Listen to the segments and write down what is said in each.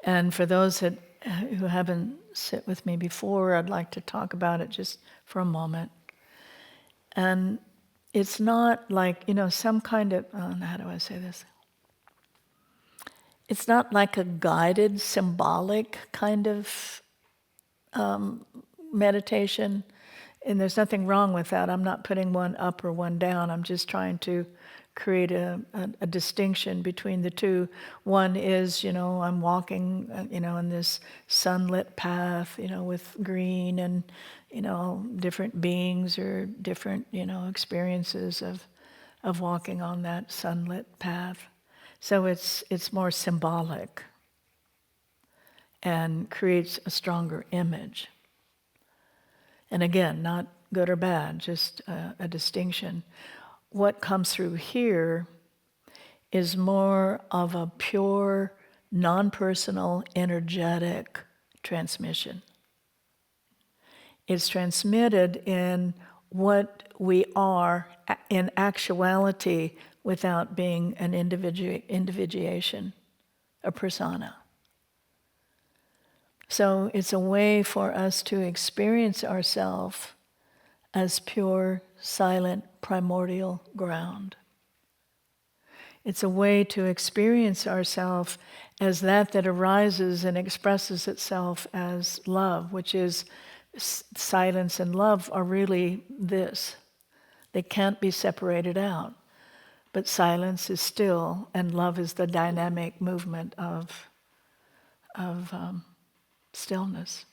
And for those who haven't sit with me before, I'd like to talk about it just for a moment. And it's not like, some kind of, how do I say this? It's not like a guided, symbolic kind of meditation. And there's nothing wrong with that. I'm not putting one up or one down. I'm just trying to create a distinction between the two. One is, I'm walking, in this sunlit path, with green and, different beings or different, experiences of walking on that sunlit path. So it's more symbolic and creates a stronger image. And again, not good or bad, just a distinction. What comes through here is more of a pure, non-personal, energetic transmission. It's transmitted in what we are in actuality without being an individuation, a persona. So it's a way for us to experience ourselves as pure, silent, primordial ground. It's a way to experience ourselves as that arises and expresses itself as love, which is silence and love are really this. They can't be separated out. But silence is still, and love is the dynamic movement of stillness.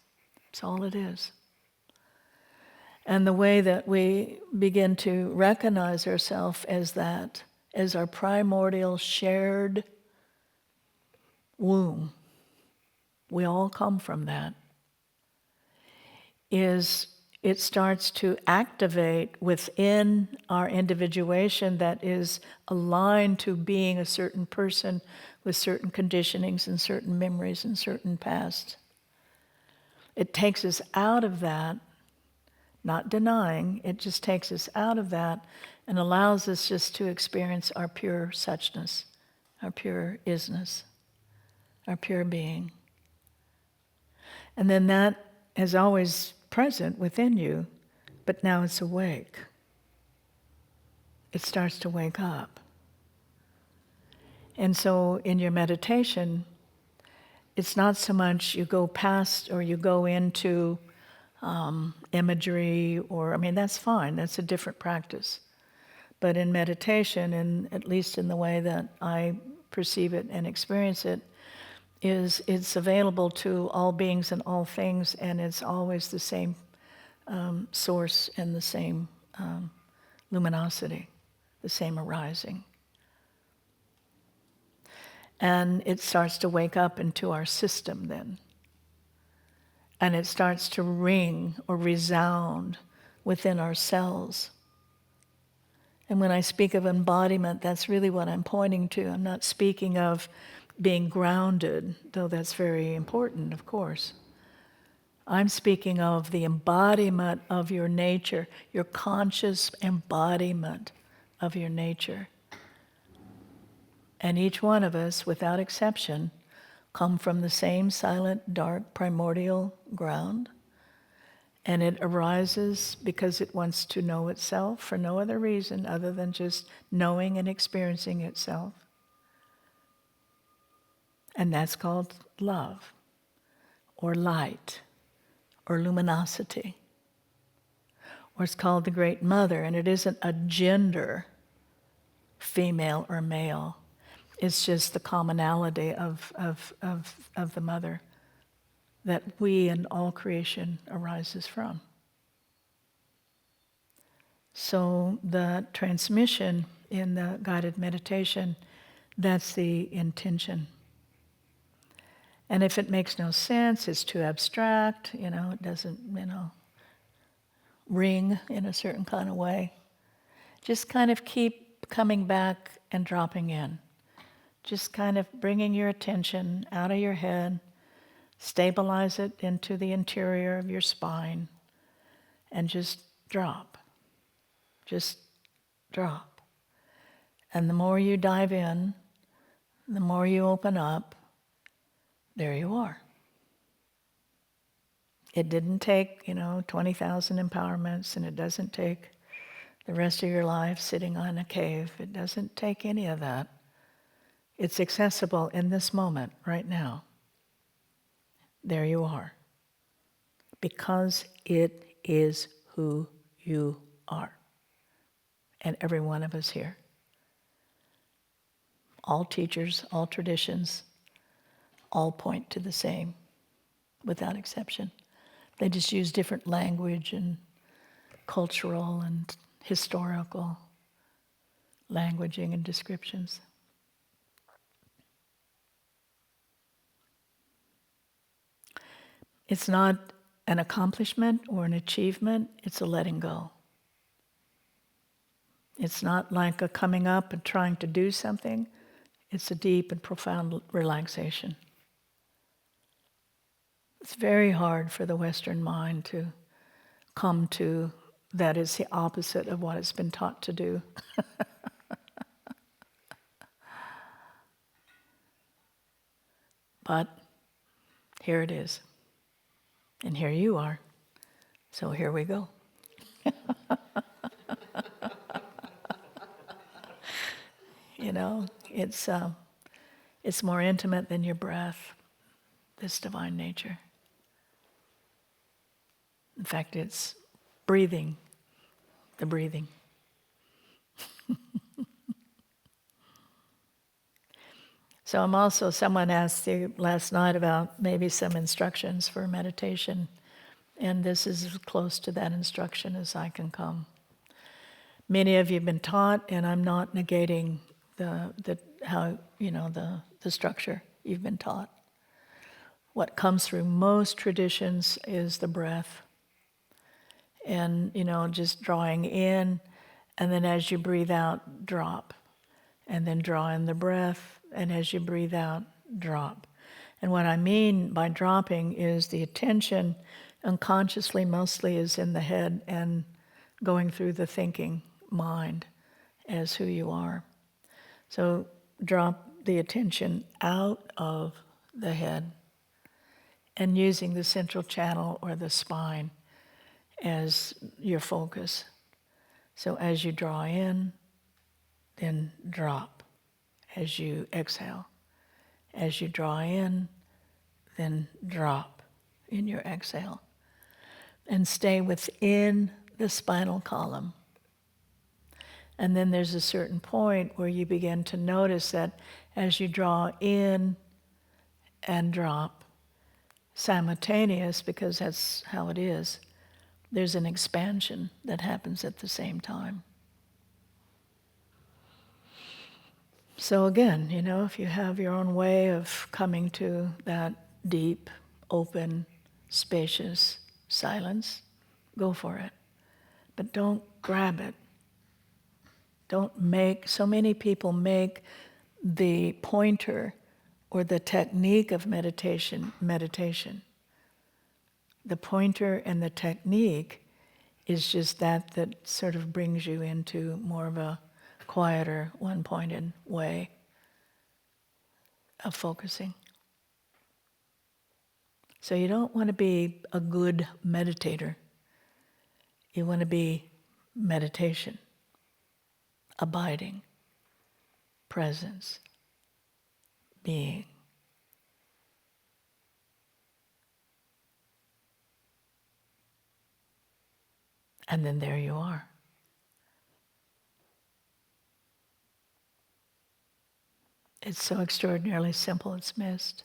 It's all it is. And the way that we begin to recognize ourselves as that, as our primordial shared womb, we all come from that, is it starts to activate within our individuation that is aligned to being a certain person with certain conditionings and certain memories and certain past. It takes us out of that, not denying, it just takes us out of that and allows us just to experience our pure suchness, our pure isness, our pure being. And then that is always present within you, but now it's awake. It starts to wake up. And so in your meditation, it's not so much you go past or you go into imagery or, that's fine, that's a different practice. But in meditation, and at least in the way that I perceive it and experience it, is it's available to all beings and all things, and it's always the same source and the same luminosity, the same arising. And it starts to wake up into our system then. And it starts to ring or resound within our cells. And when I speak of embodiment, that's really what I'm pointing to. I'm not speaking of being grounded, though that's very important, of course. I'm speaking of the embodiment of your nature, your conscious embodiment of your nature. And each one of us, without exception, come from the same silent, dark, primordial ground. And it arises because it wants to know itself for no other reason other than just knowing and experiencing itself. And that's called love, or light, or luminosity. Or it's called the Great Mother, and it isn't a gender, female or male. It's just the commonality of the Mother that we and all creation arises from. So the transmission in the guided meditation, that's the intention. And if it makes no sense, it's too abstract, it doesn't, ring in a certain kind of way, just kind of keep coming back and dropping in. Just kind of bringing your attention out of your head, stabilize it into the interior of your spine, and just drop. Just drop. And the more you dive in, the more you open up, there you are. It didn't take, 20,000 empowerments, and it doesn't take the rest of your life sitting on a cave. It doesn't take any of that. It's accessible in this moment, right now. There you are. Because it is who you are. And every one of us here. All teachers, all traditions, all point to the same, without exception. They just use different language and cultural and historical languaging and descriptions. It's not an accomplishment or an achievement, it's a letting go. It's not like a coming up and trying to do something, it's a deep and profound relaxation. It's very hard for the Western mind to come to that is the opposite of what it's been taught to do. But here it is. And here you are. So here we go. It's more intimate than your breath, this divine nature. In fact, it's breathing, the breathing. So someone asked you last night about maybe some instructions for meditation, and this is as close to that instruction as I can come. Many of you have been taught, and I'm not negating the structure you've been taught. What comes through most traditions is the breath. And, just drawing in, and then as you breathe out, drop. And then draw in the breath, and as you breathe out, drop. And what I mean by dropping is the attention unconsciously mostly is in the head and going through the thinking mind as who you are. So drop the attention out of the head and using the central channel or the spine as your focus. So as you draw in, then drop. As you exhale. As you draw in, then drop in your exhale. And stay within the spinal column. And then there's a certain point where you begin to notice that as you draw in and drop, simultaneous, because that's how it is, there's an expansion that happens at the same time. So again, if you have your own way of coming to that deep, open, spacious silence, go for it. But don't grab it. So many people make the pointer or the technique of meditation. The pointer and the technique is just that sort of brings you into more of a quieter, one-pointed way of focusing. So you don't want to be a good meditator. You want to be meditation, abiding, presence, being. And then there you are. It's so extraordinarily simple, it's missed.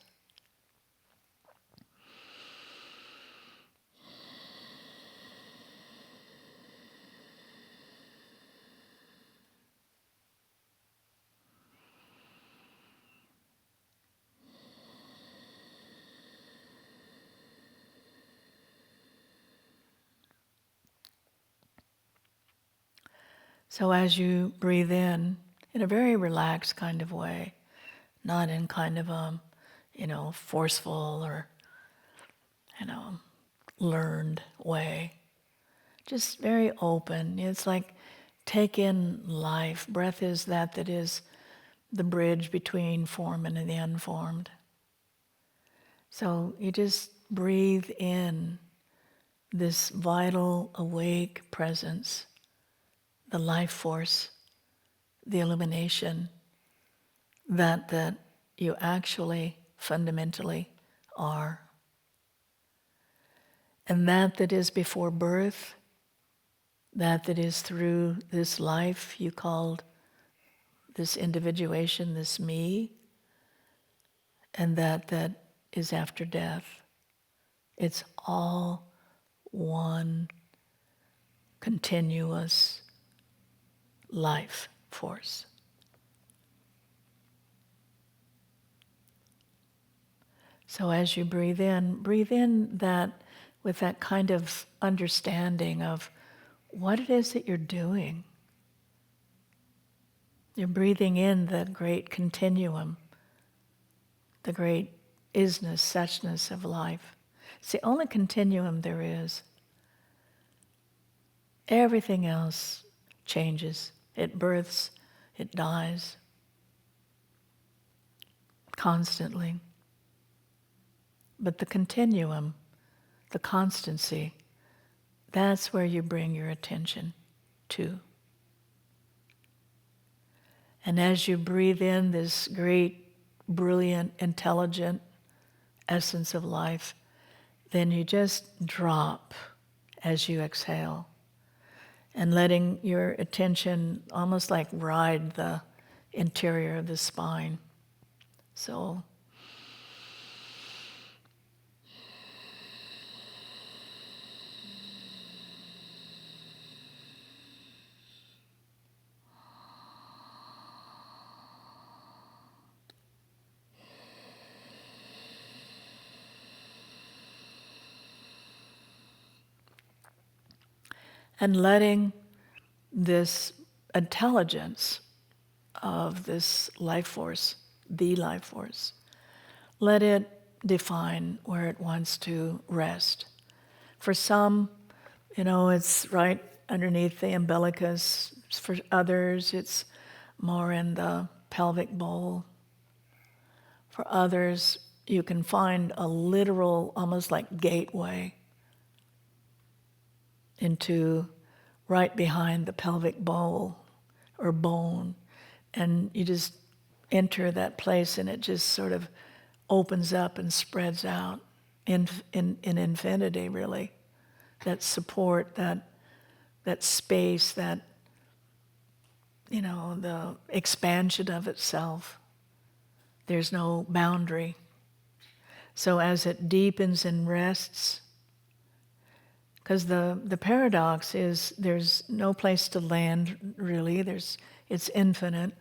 So as you breathe in a very relaxed kind of way, not in kind of a, forceful or, learned way. Just very open. It's like take in life. Breath is that is the bridge between form and the unformed. So you just breathe in this vital, awake presence, the life force, the illumination that you actually fundamentally are. And that is before birth, that is through this life you called this individuation, this me, and that is after death. It's all one continuous life force. So as you breathe in that with that kind of understanding of what it is that you're doing. You're breathing in that great continuum, the great isness, suchness of life. It's the only continuum there is. Everything else changes. It births, it dies constantly. But the continuum, the constancy, that's where you bring your attention to. And as you breathe in this great, brilliant, intelligent essence of life, then you just drop as you exhale and letting your attention almost like ride the interior of the spine. So and letting this intelligence of this life force, the life force, let it define where it wants to rest. For some, it's right underneath the umbilicus. For others, it's more in the pelvic bowl. For others, you can find a literal, almost like gateway into right behind the pelvic bowl or bone. And you just enter that place and it just sort of opens up and spreads out in infinity, really. That support, that space, that, the expansion of itself. There's no boundary. So as it deepens and rests, because the paradox is there's no place to land, really. It's infinite.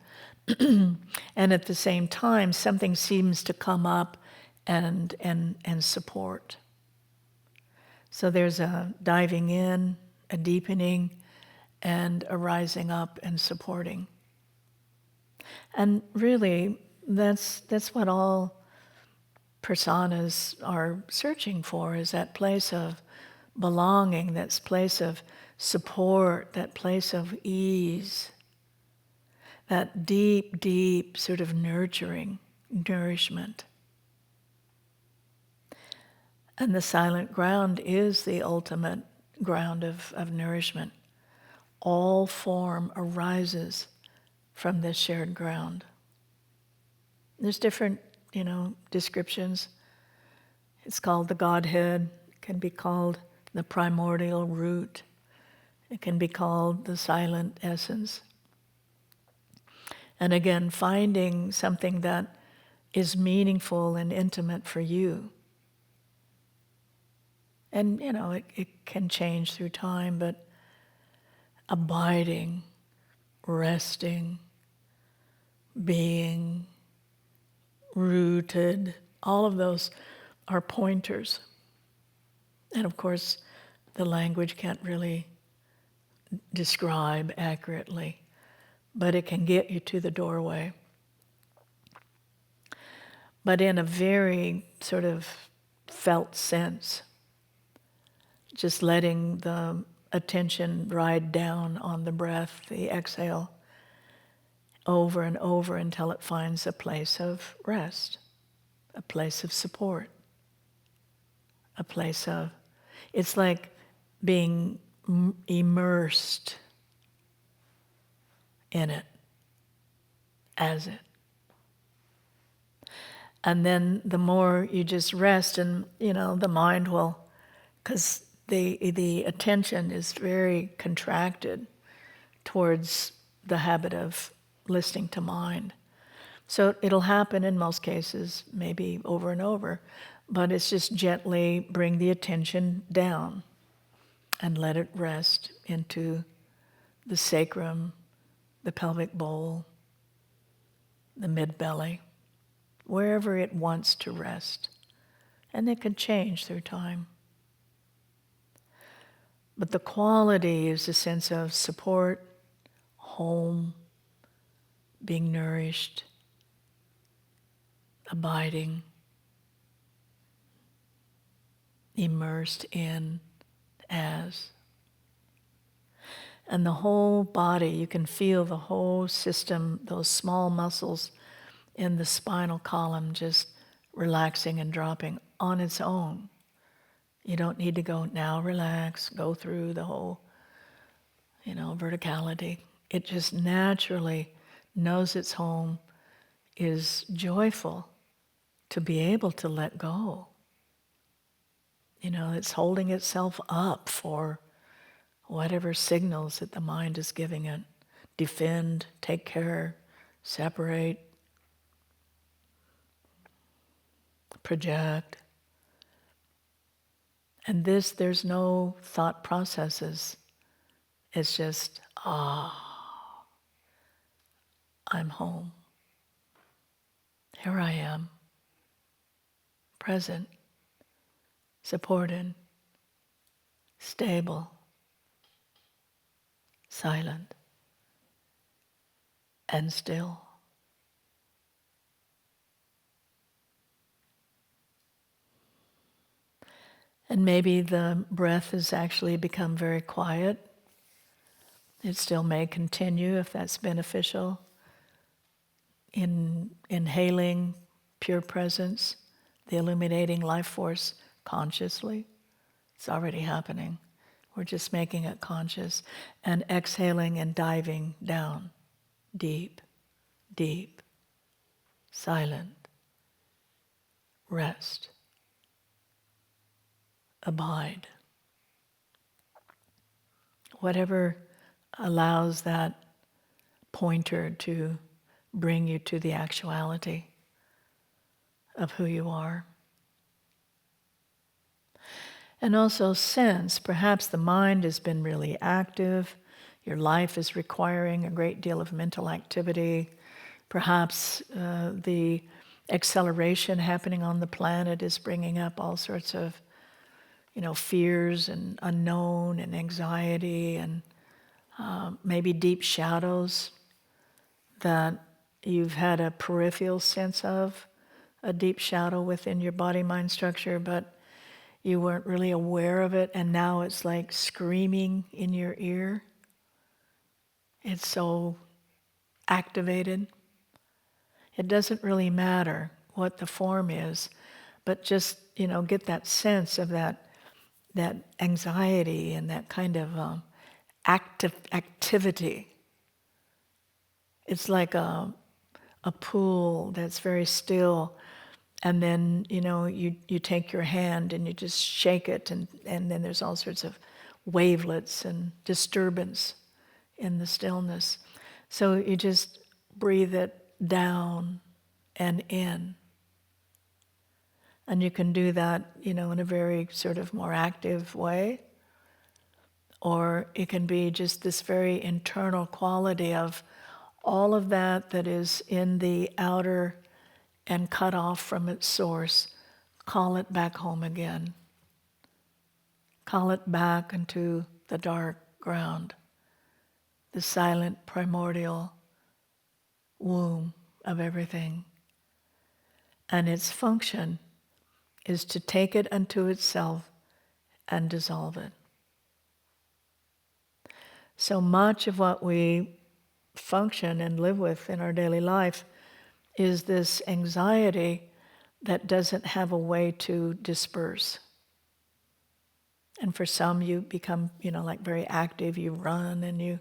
And at the same time, something seems to come up and support. So there's a diving in, a deepening, and a rising up and supporting. And really, that's what all personas are searching for, is that place of belonging, that place of support, that place of ease, that deep, deep sort of nourishment. And the silent ground is the ultimate ground of nourishment. All form arises from this shared ground. There's different, descriptions. It's called the Godhead. It can be called the primordial root. It can be called the silent essence. And again, finding something that is meaningful and intimate for you. And, it can change through time, but abiding, resting, being, rooted, all of those are pointers. And of course, the language can't really describe accurately, but it can get you to the doorway. But in a very sort of felt sense, just letting the attention ride down on the breath, the exhale, over and over until it finds a place of rest, a place of support. a place of, it's like being immersed in it, as it. And then the more you just rest, and the mind will, because the attention is very contracted towards the habit of listening to mind. So it'll happen in most cases, maybe over and over, but it's just gently bring the attention down and let it rest into the sacrum, the pelvic bowl, the mid-belly, wherever it wants to rest. And it can change through time. But the quality is a sense of support, home, being nourished, abiding, immersed in, as. And the whole body, you can feel the whole system, those small muscles in the spinal column just relaxing and dropping on its own. You don't need to go, now relax, go through the whole, verticality. It just naturally knows its home, is joyful to be able to let go. It's holding itself up for whatever signals that the mind is giving it. Defend, take care, separate, project. And there's no thought processes. It's just, I'm home. Here I am, present, supported, stable, silent, and still. And maybe the breath has actually become very quiet. It still may continue if that's beneficial. In inhaling pure presence, the illuminating life force consciously. It's already happening. We're just making it conscious. And exhaling and diving down, deep, deep, silent, rest, abide. Whatever allows that pointer to bring you to the actuality of who you are. And also sense, perhaps the mind has been really active, your life is requiring a great deal of mental activity, perhaps the acceleration happening on the planet is bringing up all sorts of fears and unknown and anxiety and maybe deep shadows that you've had a peripheral sense of, a deep shadow within your body-mind structure, but you weren't really aware of it, and now it's like screaming in your ear. It's so activated. It doesn't really matter what the form is, but just, get that sense of that anxiety and that kind of activity. It's like a pool that's very still, and then you take your hand and you just shake it, and then there's all sorts of wavelets and disturbance in the stillness. So you just breathe it down and in. And you can do that, in a very sort of more active way. Or it can be just this very internal quality of all of that is in the outer and cut off from its source. Call it back home again. Call it back into the dark ground, the silent primordial womb of everything. And its function is to take it unto itself and dissolve it. So much of what we function and live with in our daily life is this anxiety that doesn't have a way to disperse. And for some, you become, like very active. You run and you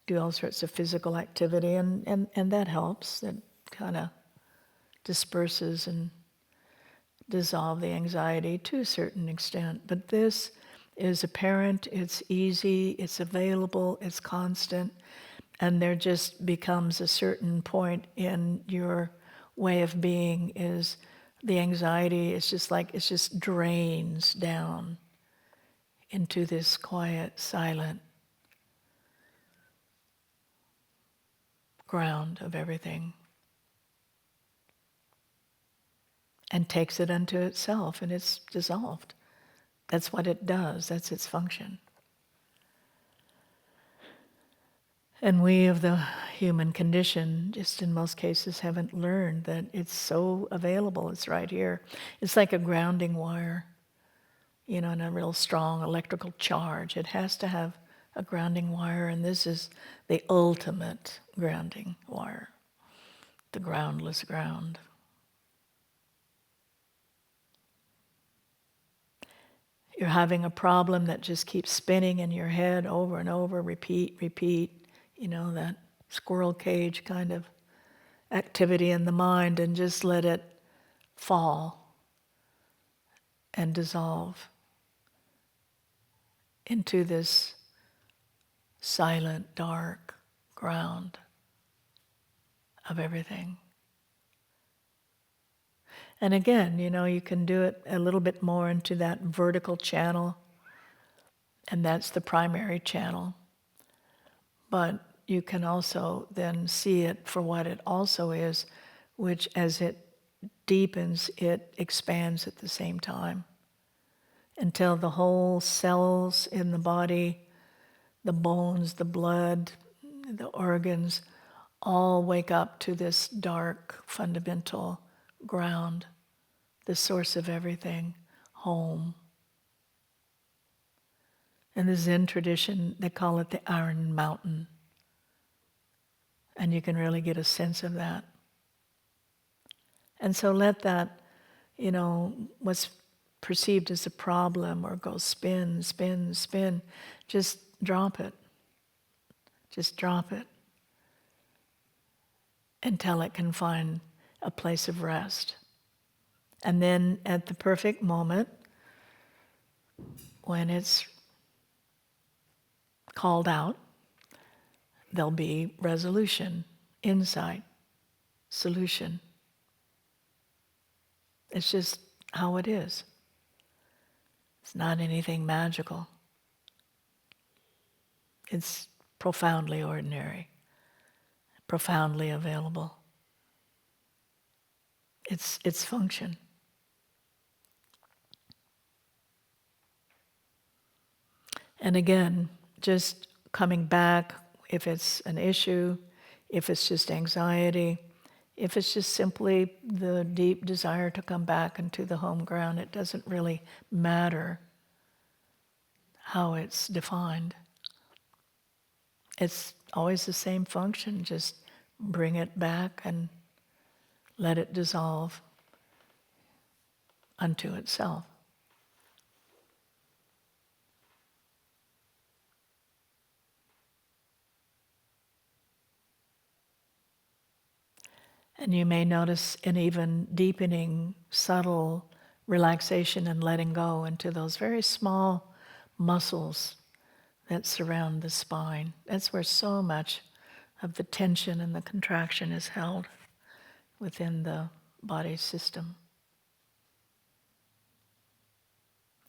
do all sorts of physical activity, and that helps. That kind of disperses and dissolve the anxiety to a certain extent. But this is apparent, it's easy, it's available, it's constant, and there just becomes a certain point in your way of being is the anxiety is just like, it just drains down into this quiet, silent ground of everything and takes it unto itself, and it's dissolved. That's what it does, that's its function. And we of the human condition, just in most cases, haven't learned that it's so available, it's right here. It's like a grounding wire, and a real strong electrical charge. It has to have a grounding wire, and this is the ultimate grounding wire, the groundless ground. You're having a problem that just keeps spinning in your head over and over, repeat, that squirrel cage kind of activity in the mind, and just let it fall and dissolve into this silent, dark ground of everything. And again, you can do it a little bit more into that vertical channel, and that's the primary channel. But you can also then see it for what it also is, which as it deepens, it expands at the same time until the whole cells in the body, the bones, the blood, the organs, all wake up to this dark, fundamental ground, the source of everything, home. In the Zen tradition, they call it the Iron Mountain. And you can really get a sense of that. And so let that, what's perceived as a problem or go spin, spin, spin, just drop it. Just drop it until it can find a place of rest. And then at the perfect moment, when it's called out, there'll be resolution, insight, solution. It's just how it is. It's not anything magical. It's profoundly ordinary, profoundly available. It's its function. And again, just coming back, if it's an issue, if it's just anxiety, if it's just simply the deep desire to come back into the home ground, it doesn't really matter how it's defined. It's always the same function, just bring it back and let it dissolve unto itself. And you may notice an even deepening, subtle relaxation and letting go into those very small muscles that surround the spine. That's where so much of the tension and the contraction is held within the body system.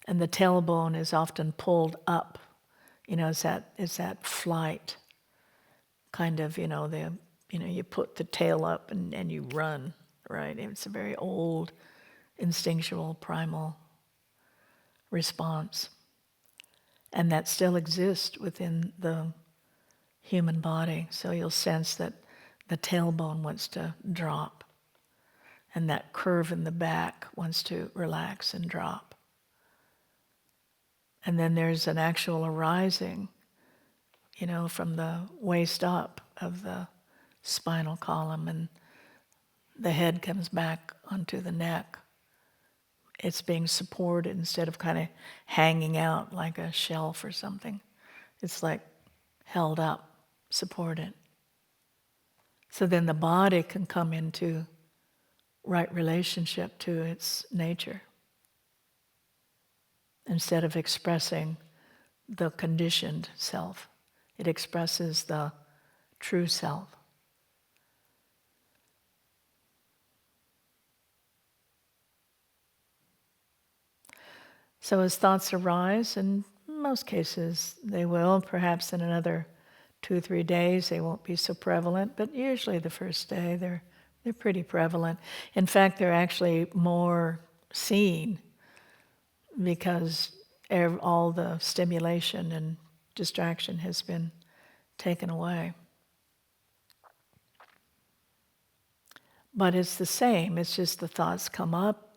And the tailbone is often pulled up. It's that flight kind of, you put the tail up and you run, right? It's a very old, instinctual, primal response. And that still exists within the human body. So you'll sense that the tailbone wants to drop, and that curve in the back wants to relax and drop. And then there's an actual arising, from the waist up of the spinal column, and the head comes back onto the neck it's being supported instead of kind of hanging out like a shelf or something. It's like held up, supported. So then the body can come into right relationship to its nature instead of expressing the conditioned self. It expresses the true self. So as thoughts arise, in most cases they will, perhaps in another 2-3 days they won't be so prevalent, but usually the first day they're pretty prevalent. In fact, they're actually more seen because all the stimulation and distraction has been taken away. But it's the same, it's just the thoughts come up,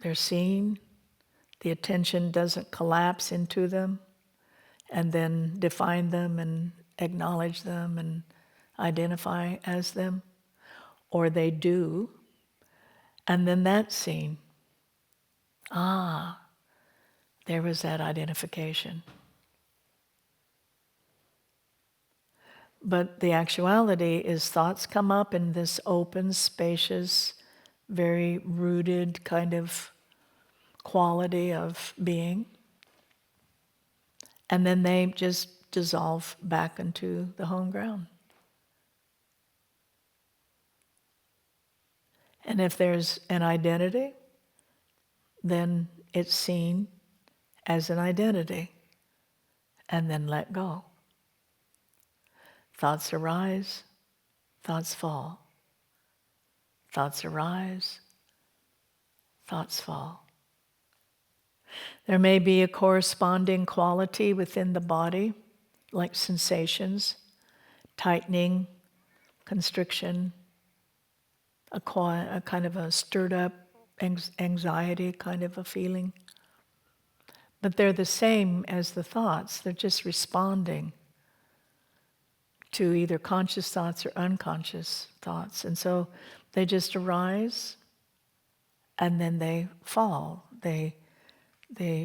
they're seen, the attention doesn't collapse into them and then define them and acknowledge them and identify as them, or they do, and then that's seen. Ah, there was that identification. But the actuality is thoughts come up in this open, spacious, very rooted kind of quality of being. And then they just dissolve back into the home ground. And if there's an identity, then it's seen as an identity and then let go. Thoughts arise, thoughts fall. Thoughts arise, thoughts fall. There may be a corresponding quality within the body, like sensations, tightening, constriction, a kind of a stirred up anxiety kind of a feeling. But they're the same as the thoughts, they're just responding to either conscious thoughts or unconscious thoughts. And so they just arise and then they fall. They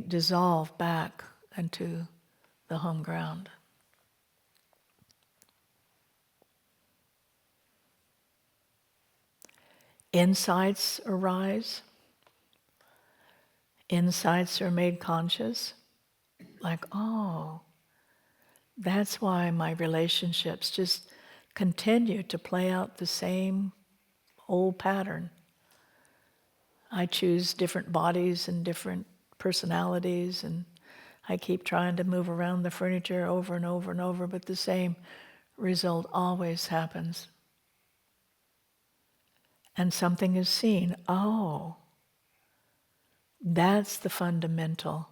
dissolve back into the home ground. Insights arise. Insights are made conscious. Like, oh, that's why my relationships just continue to play out the same old pattern. I choose different bodies and different personalities, and I keep trying to move around the furniture over and over and over, but the same result always happens. And something is seen. Oh, that's the fundamental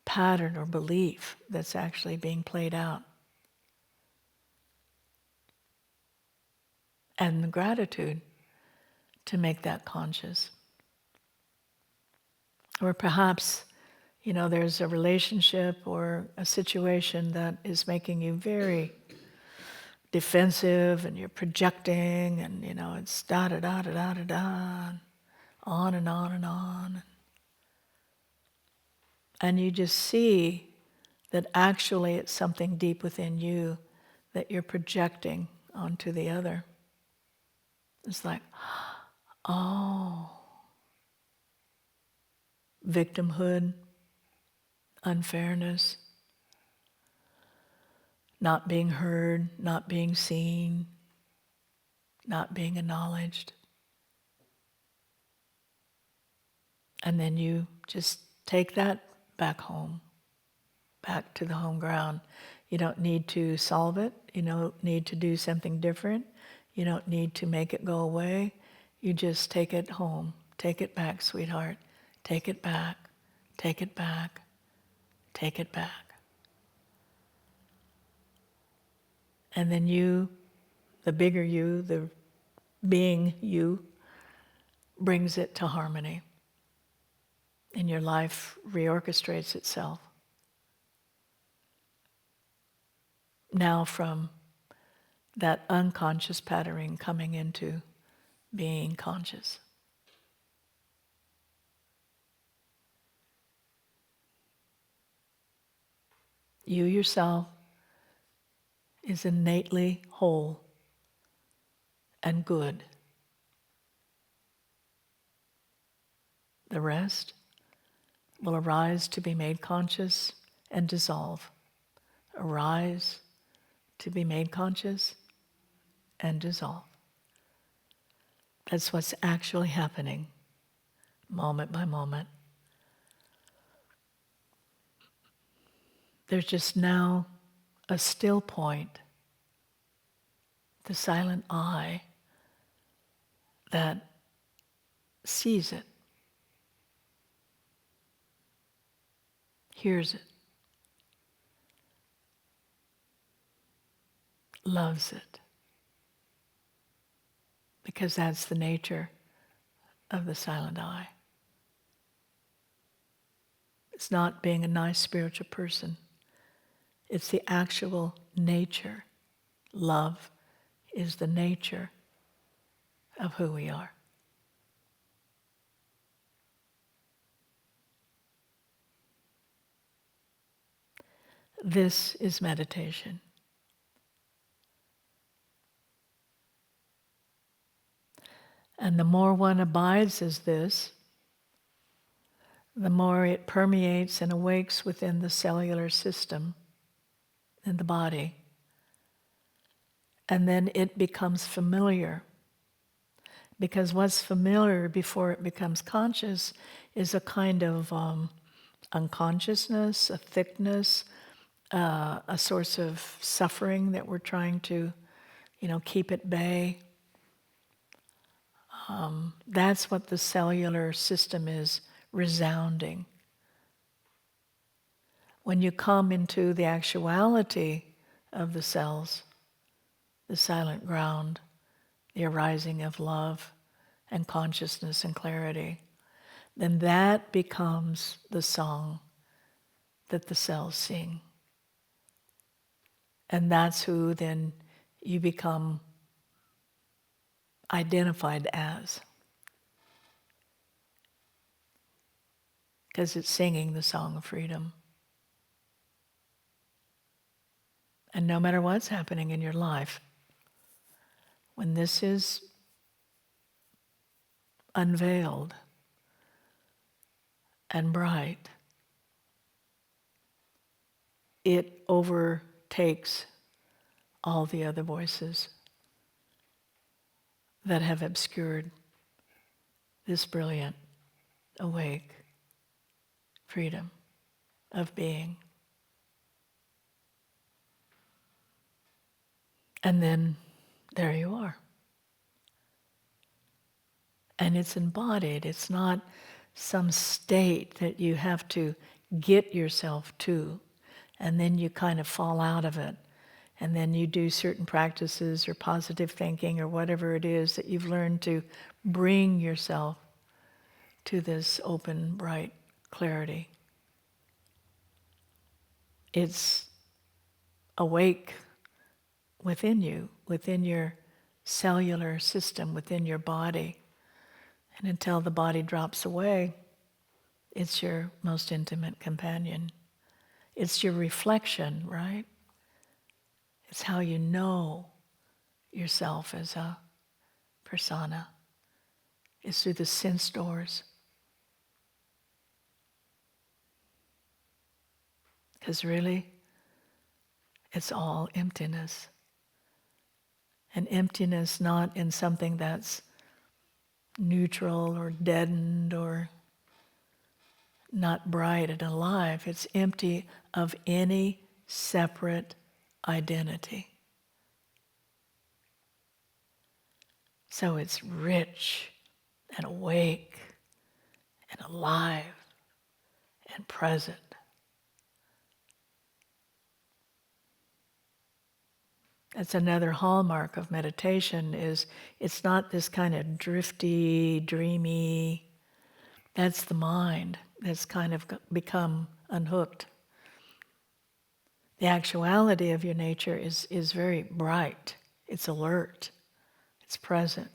pattern or belief that's actually being played out. And the gratitude to make that conscious. Or perhaps, there's a relationship or a situation that is making you very defensive and you're projecting and, it's da-da-da-da-da-da-da, on and on and on. And you just see that actually it's something deep within you that you're projecting onto the other. It's like, oh, victimhood, unfairness, not being heard, not being seen, not being acknowledged. And then you just take that back home, back to the home ground. You don't need to solve it. You don't need to do something different. You don't need to make it go away. You just take it home. Take it back, sweetheart. Take it back. Take it back. Take it back. And then you, the bigger you, the being you, brings it to harmony. And your life reorchestrates itself. Now from that unconscious patterning coming into being conscious. You yourself is innately whole and good. The rest will arise to be made conscious and dissolve. Arise to be made conscious and dissolve. That's what's actually happening, moment by moment. There's just now a still point, the silent eye that sees it, hears it, loves it, because that's the nature of the silent eye. It's not being a nice spiritual person. It's the actual nature. Love is the nature of who we are. This is meditation. And the more one abides as this, the more it permeates and awakes within the cellular system in the body. And then it becomes familiar. Because what's familiar before it becomes conscious is a kind of unconsciousness, a thickness, a source of suffering that we're trying to, keep at bay. That's what the cellular system is resounding. When you come into the actuality of the cells, the silent ground, the arising of love and consciousness and clarity, then that becomes the song that the cells sing. And that's who then you become identified as. Because it's singing the song of freedom. And no matter what's happening in your life, when this is unveiled and bright, it overtakes all the other voices that have obscured this brilliant, awake freedom of being. And then there you are. And it's embodied. It's not some state that you have to get yourself to, and then you kind of fall out of it. And then you do certain practices or positive thinking or whatever it is that you've learned to bring yourself to this open, bright clarity. It's awake within you, within your cellular system, within your body. And until the body drops away, it's your most intimate companion. It's your reflection, right? It's how you know yourself as a persona. It's through the sense doors. Because really, it's all emptiness. And emptiness not in something that's neutral or deadened or not bright and alive. It's empty of any separate identity. So it's rich and awake and alive and present. That's another hallmark of meditation, is it's not this kind of drifty, dreamy, that's the mind that's kind of become unhooked. The actuality of your nature is very bright, it's alert, it's present.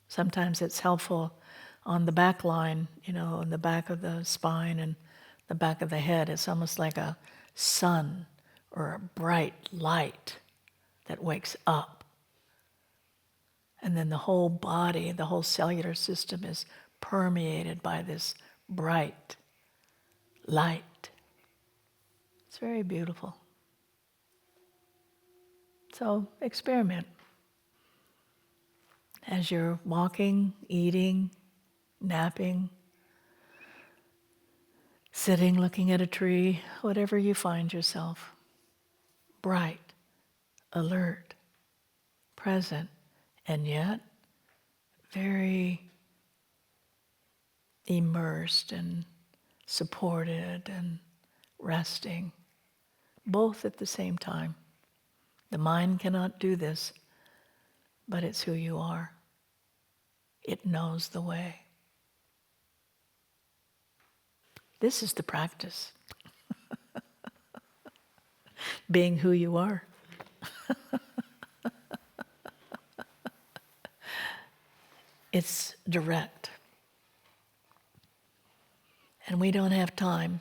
Sometimes it's helpful on the back line, in the back of the spine and the back of the head. It's almost like a sun or a bright light that wakes up. And then the whole body, the whole cellular system is permeated by this bright light. It's very beautiful. So experiment. As you're walking, eating, napping, sitting, looking at a tree, whatever you find yourself, bright, alert, present, and yet very immersed and supported and resting, both at the same time. The mind cannot do this, but it's who you are. It knows the way. This is the practice. Being who you are. It's direct. And we don't have time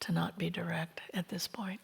to not be direct at this point.